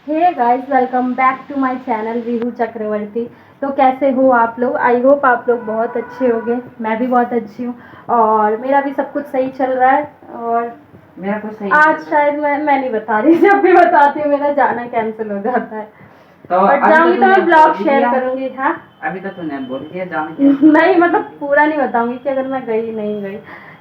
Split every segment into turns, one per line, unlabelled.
Hey guys, welcome back to my channel Rihu Chakravarti. तो कैसे हो आप लोग? आई होप आप लोग बहुत अच्छे होंगे। मैं भी बहुत अच्छी हूँ और मेरा भी सब कुछ सही चल रहा है। और
मेरा कुछ सही
आज
चल रहा है।
शायद मैं नहीं बता रही, जब भी बताती हूँ मेरा जाना कैंसिल हो जाता है।
तो
बट
अभी तो
जाऊंगी तो
तूने
मैं
बोल
ब्लॉग
ही
शेयर
दिया।
करूंगी। हाँ,
अभी तो तूने बोल दिया जाने कैंसिल हो
नहीं
गया
मतलब
क्योंकि
पूरा नहीं बताऊंगी कि अगर मैं गई नहीं गई,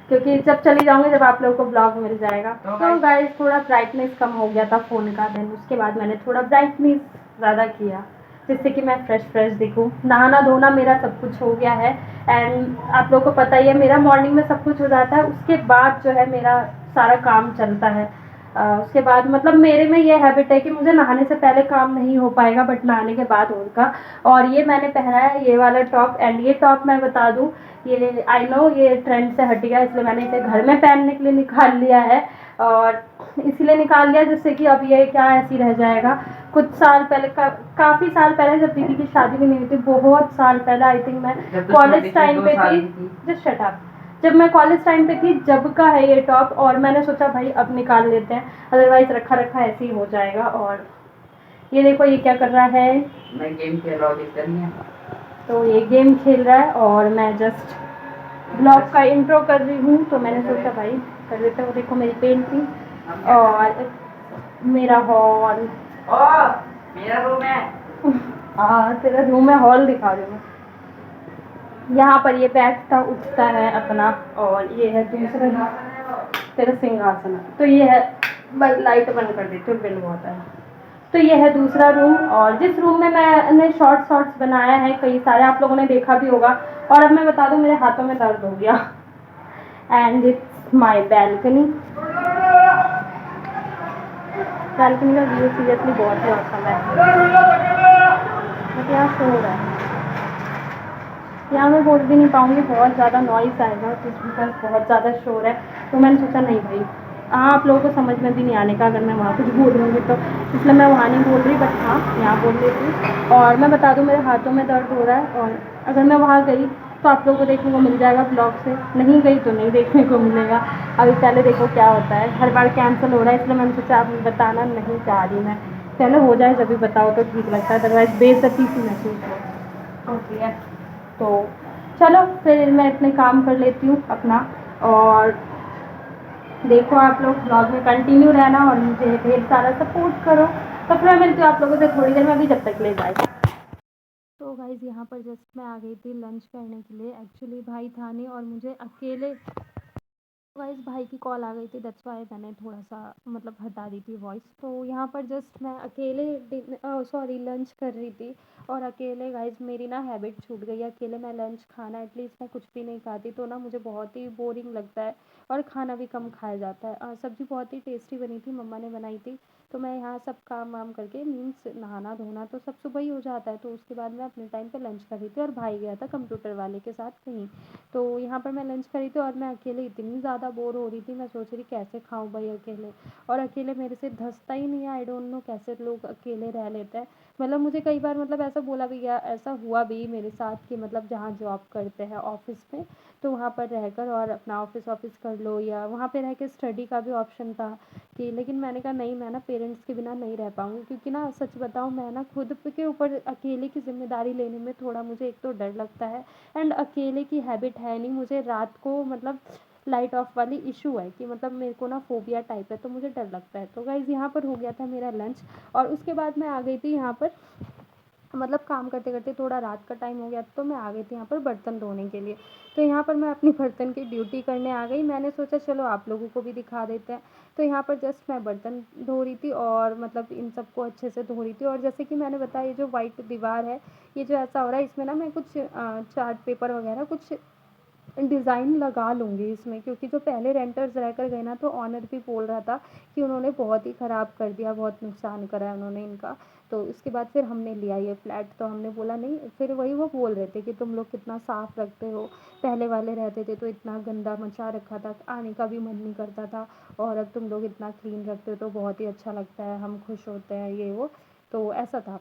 क्योंकि जब चली जाऊंगी जब आप लोगों को ब्लॉग मिल जाएगा।
तो
तो
गाइस
गाइस थोड़ा ब्राइटनेस कम हो गया था फ़ोन का, देन उसके बाद मैंने थोड़ा ब्राइटनेस ज़्यादा किया जिससे कि मैं फ्रेश फ्रेश दिखूँ। नहाना धोना मेरा सब कुछ हो गया है। एंड आप लोगों को पता ही है मेरा मॉर्निंग में सब कुछ हो जाता है, उसके बाद जो है मेरा सारा काम चलता है। उसके बाद मतलब मेरे में ये हैबिट है कि मुझे नहाने से पहले काम नहीं हो पाएगा, बट नहाने के बाद होगा। और ये मैंने पहना है ये वाला टॉप, एंड ये टॉप मैं बता दूँ, ये आई नो ये ट्रेंड से हट गया, इसलिए मैंने इसे घर में पहनने के लिए निकाल लिया है। और इसलिए निकाल लिया जिससे कि अब ये क्या ऐसी रह जाएगा। कुछ साल पहले काफ़ी साल पहले जब दीदी की शादी भी नहीं हुई थी, बहुत साल पहले, आई थिंक मैं
जब तो छोटी
कॉलेज
थी
टाइम
2
पे
साल
थी।
की थी।
Just shut up. जब मैं कॉलेज टाइम पे थी जब का है ये टॉप, और मैंने सोचा भाई अब निकाल लेते हैं, अदरवाइज रखा रखा ऐसे ही हो जाएगा। और ये देखो ये क्या कर रहा है।
मैं गेम खेल रहा हूँ, दिख रही है।
तो ये गेम खेल रहा है और मैं जस्ट ब्लॉग का इंट्रो कर रही हूँ, तो मैंने सोचा भाई कर देते हो। देखो मेरी पेंटिंग और मेरा हॉल।
ओ मेरा रूम है।
हाँ तेरा रूम है, हॉल दिखा रही हूँ। यहाँ पर ये बैठता उठता है अपना, और ये है दूसरा तेरा सिंहासन। तो ये है, बस लाइट बंद कर देती हूँ, बिल बहुत है। तो ये है दूसरा रूम, और जिस रूम में मैंने शॉर्ट्स बनाया है कई सारे, आप लोगों ने देखा भी होगा। और अब मैं बता दूँ मेरे हाथों में दर्द हो गया। And it's my balcony. Balcony का व्यू सीरियसली बहुत ही औसम है, बट यहाँ शोर है। यहाँ मैं बोल भी नहीं पाऊँगी, बहुत ज़्यादा नॉइस आएगा कुछ, बिकॉज बहुत ज़्यादा शोर है। तो मैंने सोचा नहीं भाई, हाँ आप लोगों को समझ में भी नहीं आने का अगर मैं वहाँ कुछ बोल दूँगी तो, इसलिए मैं वहाँ नहीं बोल रही, बट हाँ यहाँ बोल देती हूँ। और मैं बता दूँ मेरे हाथों में दर्द हो रहा है, और अगर मैं वहाँ गई तो आप लोगों को देखने को मिल जाएगा ब्लॉग से, नहीं गई तो नहीं देखने को मिलेगा। अभी पहले देखो क्या होता है, हर बार कैंसिल हो रहा है, इसलिए मैंने सोचा आप बताना नहीं चाह रही मैं, पहले हो जाए जब भी बताओ तो ठीक लगता है, अदरवाइज बेइज्जती सी महसूस होती है। तो चलो फिर मैं इतने काम कर लेती हूँ अपना, और देखो आप लोग ब्लॉग में कंटिन्यू रहना और मुझे ढेर सारा सपोर्ट करो। तो फिर मैं मिलती हूँ आप लोगों से थोड़ी देर में, अभी जब तक ले बाय। तो गाइज़ यहाँ पर जस्ट मैं आ गई थी लंच करने के लिए, एक्चुअली भाई था नहीं और मुझे अकेले, वाइस भाई की कॉल आ गई थी, दैट्स वाई मैंने थोड़ा सा मतलब हटा दी थी वॉइस। तो यहाँ पर जस्ट मैं अकेले सॉरी लंच कर रही थी, और अकेले गाइज मेरी ना हैबिट छूट गई है, अकेले मैं लंच खाना एटलीस्ट मैं कुछ भी नहीं खाती तो ना मुझे बहुत ही बोरिंग लगता है, और खाना भी कम खाया जाता है। सब्ज़ी बहुत ही टेस्टी बनी थी, मम्मा ने बनाई थी। तो मैं यहाँ सब काम वाम करके मीन्स नहाना धोना तो सब सुबह ही हो जाता है, तो उसके बाद मैं अपने टाइम पे लंच कर रही थी, और भाई गया था कंप्यूटर वाले के साथ कहीं। तो यहाँ पर मैं लंच करी थी, और मैं अकेले इतनी ज़्यादा बोर हो रही थी, मैं सोच रही कैसे खाऊं भाई अकेले, और अकेले मेरे से धंसता ही नहीं है। आई डोंट नो कैसे लोग अकेले रह लेते हैं। मतलब मुझे कई बार मतलब ऐसा बोला भी गया, ऐसा हुआ भी मेरे साथ कि मतलब जहाँ जॉब करते हैं ऑफिस में, तो वहाँ पर रहकर और अपना ऑफिस ऑफिस कर लो, या वहाँ पे रह के स्टडी का भी ऑप्शन था कि, लेकिन मैंने कहा नहीं, मैं ना पेरेंट्स के बिना नहीं रह पाऊँगी, क्योंकि ना सच बताऊँ मैं ना खुद के ऊपर अकेले की ज़िम्मेदारी लेने में थोड़ा मुझे एक तो डर लगता है, एंड अकेले की हैबिट है नहीं मुझे, रात को मतलब लाइट ऑफ वाली इशू है कि मतलब मेरे को ना फोबिया टाइप है, तो मुझे डर लगता है। तो गाइज़ यहाँ पर हो गया था मेरा लंच, और उसके बाद मैं आ गई थी यहाँ पर, मतलब काम करते करते थोड़ा रात का टाइम हो गया, तो मैं आ गई थी यहाँ पर बर्तन धोने के लिए। तो यहाँ पर मैं अपनी बर्तन की ड्यूटी करने आ गई, मैंने सोचा चलो आप लोगों को भी दिखा देते हैं। तो यहाँ पर जस्ट मैं बर्तन धो रही थी, और मतलब इन सबको अच्छे से धो रही थी, और जैसे कि मैंने बताया ये जो वाइट दीवार है, ये जो ऐसा हो रहा है इसमें ना मैं कुछ चार्ट पेपर वगैरह कुछ डिज़ाइन लगा लूँगी इसमें, क्योंकि जो पहले रेंटर्स रहकर गए ना, तो ऑनर भी बोल रहा था कि उन्होंने बहुत ही ख़राब कर दिया, बहुत नुकसान करा है उन्होंने इनका। तो उसके बाद फिर हमने लिया ये फ्लैट, तो हमने बोला नहीं, फिर वही वो बोल रहे थे कि तुम लोग कितना साफ़ रखते हो, पहले वाले रहते थे तो इतना गंदा मचा रखा था, आने का भी मन नहीं करता था, और अब तुम लोग इतना क्लीन रखते हो तो बहुत ही अच्छा लगता है, हम खुश होते हैं ये वो। तो ऐसा था,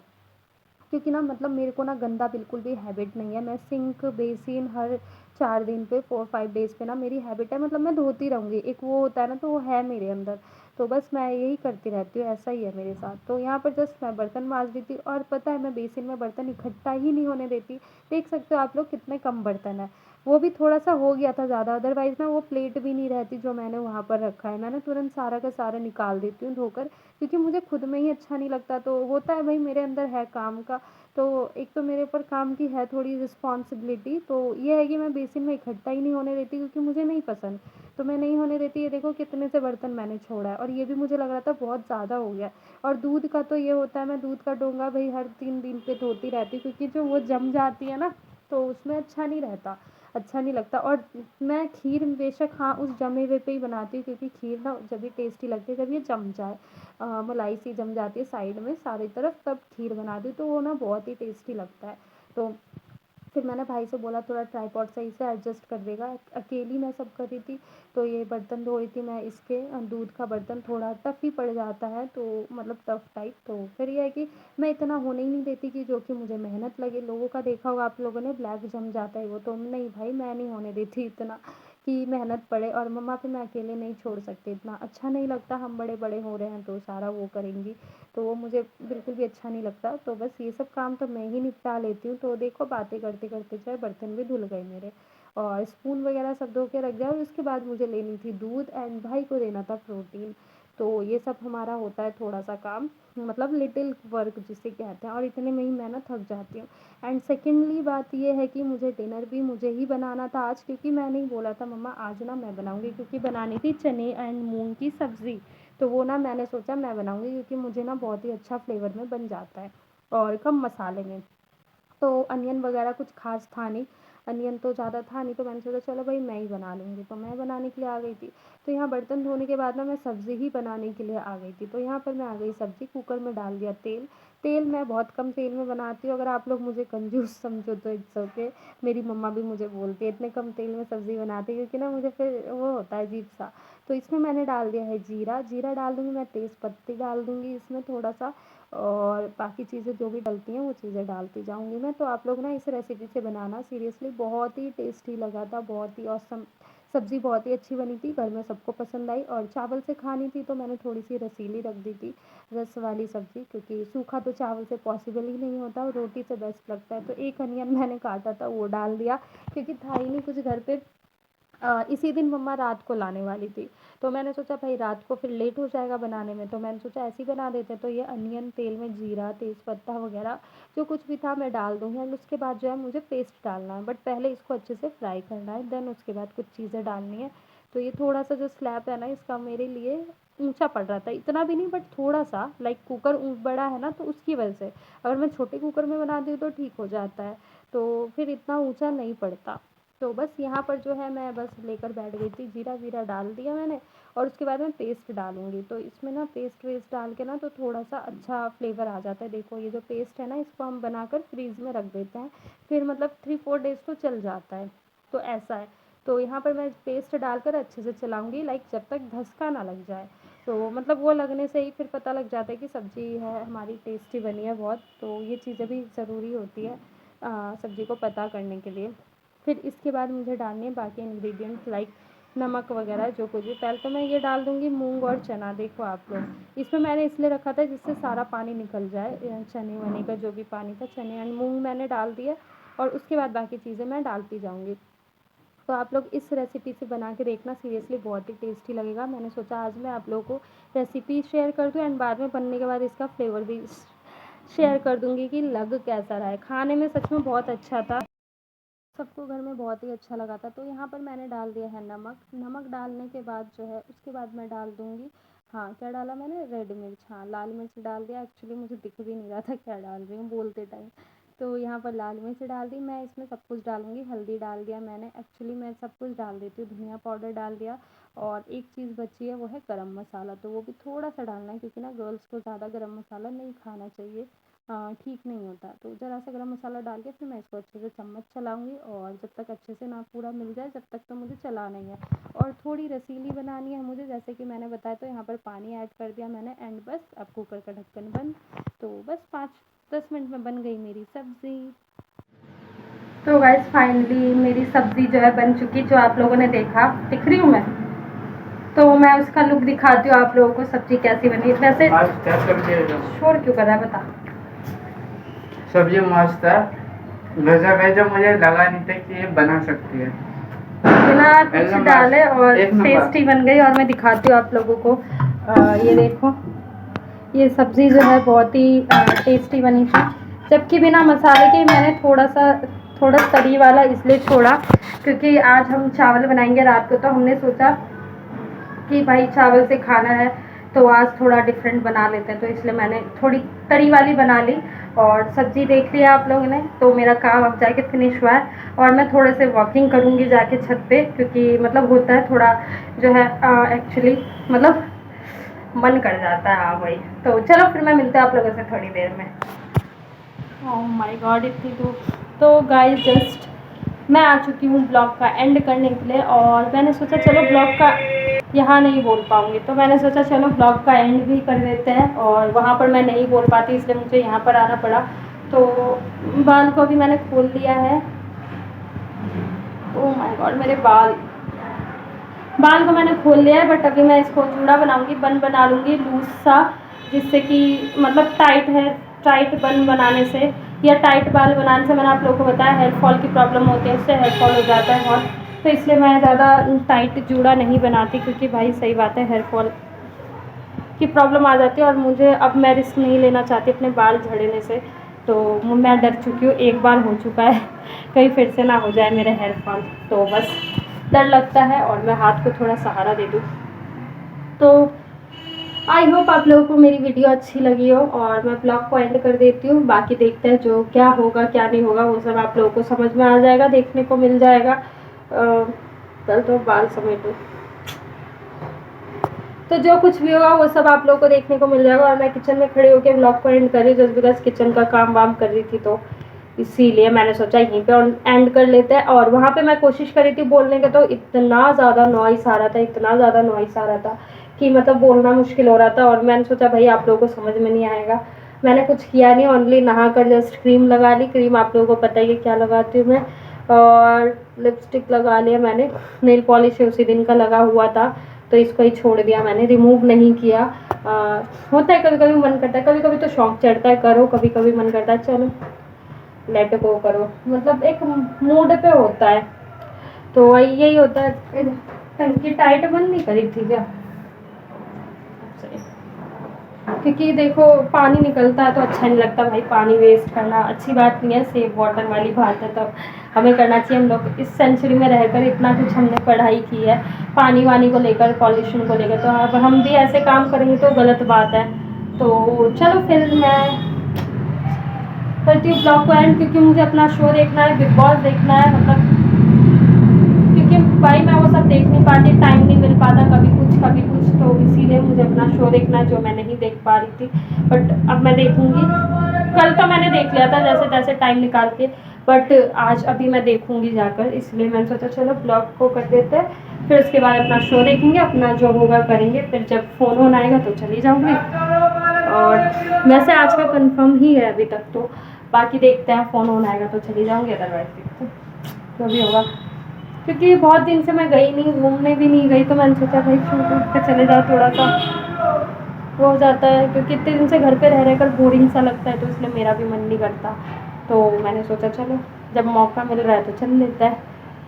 क्योंकि ना मतलब मेरे को ना गंदा बिल्कुल भी हैबिट नहीं है, मैं सिंक बेसिन हर 4 दिन पे 4-5 डेज़ पे ना मेरी हैबिट है, मतलब मैं धोती रहूँगी, एक वो होता है ना, तो वो है मेरे अंदर। तो बस मैं यही करती रहती हूँ, ऐसा ही है मेरे साथ। तो यहाँ पर जस्ट मैं बर्तन मांज रही थी और पता है मैं बेसिन में बर्तन इकट्ठा ही नहीं होने देती। देख सकते हो आप लोग कितने कम बर्तन है। वो भी थोड़ा सा हो गया था ज़्यादा, अदरवाइज़ ना वो प्लेट भी नहीं रहती जो मैंने वहाँ पर रखा है। मैं ना तुरंत सारा का सारा निकाल देती हूँ धोकर, क्योंकि मुझे खुद में ही अच्छा नहीं लगता। तो होता है भाई मेरे अंदर है काम का, तो एक तो मेरे ऊपर काम की है थोड़ी रिस्पॉन्सिबिलिटी, तो ये है कि मैं बेसिन में इकट्ठा ही नहीं होने देती क्योंकि मुझे नहीं पसंद। तो मैं नहीं होने देती। ये देखो कितने से बर्तन मैंने छोड़ा है, और ये भी मुझे लग रहा था बहुत ज़्यादा हो गया। और दूध का तो ये होता है, मैं दूध का डोंगा भाई हर 3 दिन पे धोती रहती हूँ, क्योंकि जो वो जम जाती है ना, तो उसमें अच्छा नहीं रहता, अच्छा नहीं लगता। और मैं खीर बेशक हाँ उस जमे हुए पे ही बनाती हूँ, क्योंकि खीर ना जब भी टेस्टी लगती है जब ये जम जाए, मलाई सी जम जाती है साइड में सारी तरफ, तब खीर बनाती हूँ तो वो ना बहुत ही टेस्टी लगता है। तो फिर मैंने भाई से बोला थोड़ा ट्राइपॉड सही से एडजस्ट कर देगा, अकेली मैं सब कर रही थी। तो ये बर्तन धो रही थी मैं, इसके दूध का बर्तन थोड़ा टफ ही पड़ जाता है, तो मतलब टफ टाइप। तो फिर ये है कि मैं इतना होने ही नहीं देती कि जो कि मुझे मेहनत लगे। लोगों का देखा होगा आप लोगों ने, ब्लैक जम जाता है वो, तो नहीं भाई मैं नहीं होने देती इतना कि मेहनत पड़े। और मम्मा पे मैं अकेले नहीं छोड़ सकती, इतना अच्छा नहीं लगता। हम बड़े बड़े हो रहे हैं तो सारा वो करेंगी, तो वो मुझे बिल्कुल भी अच्छा नहीं लगता। तो बस ये सब काम तो मैं ही निपटा लेती हूँ। तो देखो बातें करते करते जो है बर्तन भी धुल गए मेरे, और स्पून वगैरह सब धो के रख दिया। और उसके बाद मुझे लेनी थी दूध, एंड भाई को देना था प्रोटीन। तो ये सब हमारा होता है थोड़ा सा काम, मतलब लिटिल वर्क जिसे कहते हैं, और इतने में ही मैं ना थक जाती हूँ। एंड सेकेंडली बात ये है कि मुझे डिनर भी मुझे ही बनाना था आज, क्योंकि मैंने ही बोला था मम्मा आज ना मैं बनाऊँगी, क्योंकि बनानी थी चने एंड मूंग की सब्ज़ी। तो वो ना मैंने सोचा मैं बनाऊँगी, क्योंकि मुझे ना बहुत ही अच्छा फ्लेवर में बन जाता है और कम मसाले में। तो अनियन वगैरह कुछ खास था नहीं, अनियन तो ज़्यादा था नहीं, तो मैंने सोचा चलो भाई मैं ही बना लूँगी। तो मैं बनाने के लिए आ गई थी। तो यहाँ बर्तन धोने के बाद ना मैं सब्ज़ी ही बनाने के लिए आ गई थी। तो यहाँ पर मैं आ गई, सब्ज़ी कुकर में डाल दिया तेल। तेल मैं बहुत कम तेल में बनाती हूँ, अगर आप लोग मुझे कंजूस समझो तो इट्स ओके। मेरी मम्मा भी मुझे बोलती है इतने कम तेल में सब्ज़ी बनाती है, क्योंकि ना मुझे फिर वो होता है अजीब सा। तो इसमें मैंने डाल दिया है जीरा, जीरा डाल दूँगी मैं, तेज़ पत्ती डाल दूँगी इसमें थोड़ा सा, और बाकी चीज़ें जो भी डलती हैं वो चीज़ें डालती जाऊँगी मैं। तो आप लोग ना इस रेसिपी से बनाना, सीरियसली बहुत ही टेस्टी लगा था, बहुत ही ऑसम। सब्ज़ी बहुत ही अच्छी बनी थी, घर में सबको पसंद आई। और चावल से खानी थी तो मैंने थोड़ी सी रसीली रख दी थी, रस वाली सब्ज़ी, क्योंकि सूखा तो चावल से पॉसिबल ही नहीं होता, और रोटी से बेस्ट लगता है। तो एक अनियन मैंने काटा था वो डाल दिया, क्योंकि था ही नहीं कुछ घर पे। इसी दिन मम्मा रात को लाने वाली थी। तो मैंने सोचा भाई रात को फिर लेट हो जाएगा बनाने में, तो मैंने सोचा ऐसे ही बना देते। तो ये अनियन तेल में जीरा तेज़पत्ता वगैरह जो कुछ भी था मैं डाल दूँगी, एंड उसके बाद जो है मुझे पेस्ट डालना है, बट पहले इसको अच्छे से फ्राई करना है, देन उसके बाद कुछ चीज़ें डालनी है। तो ये थोड़ा सा जो स्लैब है ना इसका मेरे लिए ऊंचा पड़ रहा था, इतना भी नहीं बट थोड़ा सा, लाइक कुकर बड़ा है ना तो उसकी वजह से। अगर मैं छोटे कुकर में बनाती हूँ तो ठीक हो जाता है, तो फिर इतना ऊंचा नहीं पड़ता। तो बस यहाँ पर जो है मैं बस लेकर बैठ गई थी, जीरा वीरा डाल दिया मैंने। और उसके बाद मैं पेस्ट डालूँगी, तो इसमें ना पेस्ट वेस्ट डाल के ना तो थोड़ा सा अच्छा फ्लेवर आ जाता है। देखो ये जो पेस्ट है ना इसको हम बनाकर फ्रीज़ में रख देते हैं, फिर मतलब 3-4 डेज़ तो चल जाता है। तो ऐसा है। तो यहाँ पर मैं पेस्ट डालकर अच्छे से चलाऊँगी, लाइक जब तक धसका ना लग जाए। तो मतलब वो लगने से ही फिर पता लग जाता है कि सब्ज़ी है हमारी टेस्टी बनी है बहुत। तो ये चीज़ें भी ज़रूरी होती है सब्ज़ी को पता करने के लिए। फिर इसके बाद मुझे डालने हैं बाकी इंग्रेडिएंट्स, लाइक नमक वगैरह जो कुछ भी। पहले तो मैं ये डाल दूँगी मूंग और चना। देखो आप लोग, इसमें मैंने इसलिए रखा था जिससे सारा पानी निकल जाए, चने वने का जो भी पानी था। चने एंड मूंग मैंने डाल दिया, और उसके बाद बाकी चीज़ें मैं डालती जाऊँगी। तो आप लोग इस रेसिपी से बना के देखना, सीरियसली बहुत ही टेस्टी लगेगा। मैंने सोचा आज मैं आप लोगों को रेसिपी शेयर कर दूँ, एंड बाद में बनने के बाद इसका फ्लेवर भी शेयर कर दूँगी कि लग कैसा रहा है। खाने में सच में बहुत अच्छा था, सबको घर में बहुत ही अच्छा लगा था। तो यहाँ पर मैंने डाल दिया है नमक। नमक डालने के बाद जो है उसके बाद मैं डाल दूँगी, हाँ क्या डाला मैंने, रेड मिर्च, हाँ लाल मिर्च डाल दिया। एक्चुअली मुझे दिख भी नहीं रहा था क्या डाल रही हूँ बोलते टाइम। तो यहाँ पर लाल मिर्च डाल दी, मैं इसमें सब कुछ डालूँगी। हल्दी डाल दिया मैंने, एक्चुअली मैं सब कुछ डाल देती हूँ, धनिया पाउडर डाल दिया। और एक चीज़ बची है वो है गरम मसाला, तो वो भी थोड़ा सा डालना है, क्योंकि ना गर्ल्स को ज़्यादा गरम मसाला नहीं खाना चाहिए, ठीक नहीं होता। तो ज़रा सा गरम मसाला डाल के फिर मैं इसको अच्छे से चम्मच चलाऊँगी, और जब तक अच्छे से ना पूरा मिल जाए जब तक तो मुझे चलाना ही है। और थोड़ी रसीली बनानी है मुझे, जैसे कि मैंने बताया। तो यहाँ पर पानी ऐड कर दिया मैंने, एंड बस अब कुकर का ढक्कन बंद। तो बस 5-10 मिनट में बन गई मेरी सब्ज़ी। तो गाइस फाइनली मेरी सब्ज़ी जो है बन चुकी, जो आप लोगों ने देखा। दिख रही हूँ मैं? तो मैं उसका लुक दिखाती हूँ आप लोगों को, सब्जी कैसी बनी। वैसे
आज क्या सब्जी है जो?
शोर क्यों कर रहा है बता।
सब्जी मस्त है, गजब है, जो मुझे लगा नहीं था कि ये बना सकती है।
बिना कुछ
एकदम
डाले और
एक नंबर।
टेस्टी बन गई। और मैं दिखाती हूँ आप लोगों को, ये देखो, ये सब्ज़ी जो है बहुत ही टेस्टी बनी थी, जबकि बिना मसाले के। मैंने थोड़ा तरी वाला इसलिए छोड़ा क्योंकि आज हम चावल बनाएंगे रात को, तो हमने सोचा कि भाई चावल से खाना है तो आज थोड़ा डिफरेंट बना लेते हैं, तो इसलिए मैंने थोड़ी तरी वाली बना ली। और सब्ज़ी देख लिया आप लोगों ने, तो मेरा काम अब जाके फिनिश हुआ है। और मैं थोड़े से वॉकिंग करूँगी जाके छत पे, क्योंकि मतलब होता है थोड़ा जो है एक्चुअली मतलब मन कर जाता है। हाँ भाई, तो चलो फिर मैं मिलती हूँ आप लोगों से थोड़ी देर में। ओह माय गॉड, इतनी धूप। तो गाइस जस्ट मैं आ चुकी हूँ ब्लॉग का एंड करने के लिए, और मैंने सोचा चलो ब्लॉग का यहाँ नहीं बोल पाऊँगी, तो मैंने सोचा चलो ब्लॉग का एंड भी कर देते हैं। और वहाँ पर मैं नहीं बोल पाती, इसलिए मुझे यहाँ पर आना पड़ा। तो बाल को भी मैंने खोल लिया है। ओह माय गॉड, मेरे बाल को मैंने खोल लिया है, बट अभी मैं इसको जूड़ा बनाऊंगी, बन बना लूँगी लूज सा, जिससे कि मतलब टाइट बन बनाने से या टाइट बाल बनाने से, मैंने आप लोगों को बताया हेयर फॉल की प्रॉब्लम होती है, उससे हेयर फॉल हो जाता है बहुत। तो इसलिए मैं ज़्यादा टाइट जूड़ा नहीं बनाती, क्योंकि भाई सही बात है, हेयर फॉल की प्रॉब्लम आ जाती है। और मुझे अब मैं रिस्क नहीं लेना चाहती अपने बाल झड़ने से, तो मैं डर चुकी हूँ, एक बार हो चुका है, कहीं फिर से ना हो जाए मेरे हेयर फॉल, तो बस डर लगता है। और मैं हाथ को थोड़ा सहारा दे दूँ। तो आई होप आप लोगों को मेरी वीडियो अच्छी लगी हो, और मैं ब्लॉग को एंड कर देती हूँ। बाकी देखते हैं जो क्या होगा क्या नहीं होगा, वो सब आप लोगों को समझ में आ जाएगा, देखने को मिल जाएगा। कल तो बाल समेटो, तो जो कुछ भी होगा वो सब आप लोगों को देखने को मिल जाएगा। और मैं किचन में खड़ी होकर ब्लॉग को एंड कर रही हूँ, जस्ट बिकॉज किचन का काम वाम कर रही थी, तो इसीलिए मैंने सोचा यहीं पे एंड कर लेते हैं। और वहाँ पे मैं कोशिश कर रही थी बोलने का, तो इतना ज़्यादा नॉइस आ रहा था कि मतलब बोलना मुश्किल हो रहा था। और मैंने सोचा भाई आप लोगों को समझ में नहीं आएगा, मैंने कुछ किया नहीं, ओनली नहा कर जस्ट क्रीम लगा ली। क्रीम आप लोगों को पता ही है क्या लगाती हूँ मैं, और लिपस्टिक लगा लिया मैंने। नेल पॉलिश उसी दिन का लगा हुआ था, तो इसको ही छोड़ दिया मैंने, रिमूव नहीं किया। होता है कभी कभी मन करता है, कभी कभी तो शौक चढ़ता है करो, कभी कभी मन करता है चलो लेट गो करो, मतलब एक मूड पे होता है। तो यही होता है। टंकी टाइट बंद नहीं करी थी क्या? क्योंकि देखो पानी निकलता है तो अच्छा नहीं लगता भाई, पानी वेस्ट करना अच्छी बात नहीं है, सेव वाटर वाली बात है, तो हमें करना चाहिए। हम लोग इस सेंचुरी में रहकर इतना कुछ हमने पढ़ाई की है पानी वानी को लेकर, पॉल्यूशन को लेकर, तो अब हम भी ऐसे काम करेंगे तो गलत बात है। तो चलो फिर मैं करती हूँ ब्लॉग को एंड, क्योंकि मुझे अपना शो देखना है, बिग बॉस देखना है, मतलब क्योंकि भाई मैं वो सब देख नहीं पाती, टाइम नहीं मिल पाता, कभी कुछ, तो इसीलिए मुझे अपना शो देखना है जो मैं नहीं देख पा रही थी। बट अब मैं देखूँगी, कल तो मैंने देख लिया था जैसे तैसे टाइम निकाल के, बट आज अभी मैं देखूँगी जाकर, इसलिए मैंने सोचा चलो ब्लॉग को कर देते हैं, फिर उसके बाद अपना शो देखेंगे, अपना जो होगा करेंगे, फिर जब फ़ोन होना आएगा तो चली जाऊँगी। और वैसे आज का कंफर्म ही है अभी तक, तो बाकी देखते हैं, फ़ोन होना आएगा तो चली जाऊँगी, अदरवाइज देखते जो भी होगा। क्योंकि बहुत दिन से मैं गई नहीं, घूमने भी नहीं गई, तो मैंने सोचा भाई शूट उठ के चले जाओ, थोड़ा सा वो हो जाता है, क्योंकि इतने दिन से घर पे रह कर बोरिंग सा लगता है, तो इसलिए मेरा भी मन नहीं करता। तो मैंने सोचा चलो जब मौका मिल रहा है तो चल लेता है,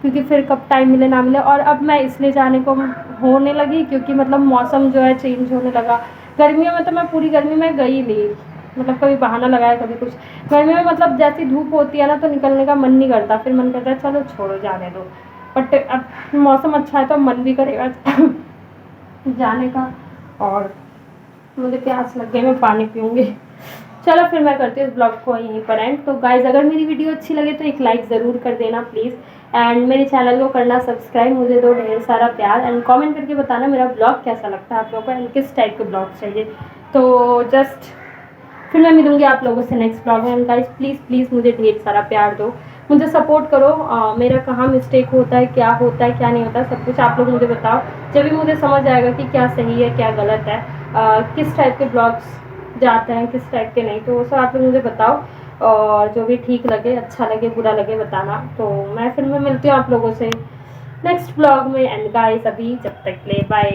क्योंकि फिर कब टाइम मिले ना मिले। और अब मैं इसलिए जाने को होने लगी क्योंकि मतलब मौसम जो है चेंज होने लगा। गर्मियों में तो मैं पूरी गर्मी में गई नहीं, मतलब कभी बहाना लगाया कभी कुछ। गर्मियों में मतलब जैसी धूप होती है ना, तो निकलने का मन नहीं करता, फिर मन करता है चलो छोड़ो जाने दो। बट अब मौसम अच्छा है तो मन भी करेगा जाने का। और मुझे प्यास लग गई, मैं पानी पीऊँगी। चलो फिर मैं करती हूँ इस ब्लॉग को यहीं पर एंड। तो गाइज़ अगर मेरी वीडियो अच्छी लगे तो एक लाइक ज़रूर कर देना प्लीज़, एंड मेरे चैनल को करना सब्सक्राइब, मुझे दो ढेर सारा प्यार, एंड कमेंट करके बताना मेरा ब्लॉग कैसा लगता है आप लोगों को, एंड किस टाइप के ब्लॉग चाहिए। तो जस्ट फिर मैं मिलूँगी आप लोगों से नेक्स्ट ब्लॉग में। एंड गाइज प्लीज़ मुझे ढेर सारा प्यार दो, मुझे सपोर्ट करो। मेरा कहाँ मिस्टेक होता है, क्या नहीं होता, सब कुछ आप लोग मुझे बताओ, जब भी मुझे समझ आएगा कि क्या सही है क्या गलत है, किस टाइप के ब्लॉग्स जाते हैं किस टाइप के नहीं, तो वो सब आप लोग मुझे बताओ। और जो भी ठीक लगे, अच्छा लगे, बुरा लगे बताना। तो मैं फिर मैं मिलती हूँ आप लोगों से नेक्स्ट ब्लॉग में। एंड गाइस अभी जब तक ले बाय।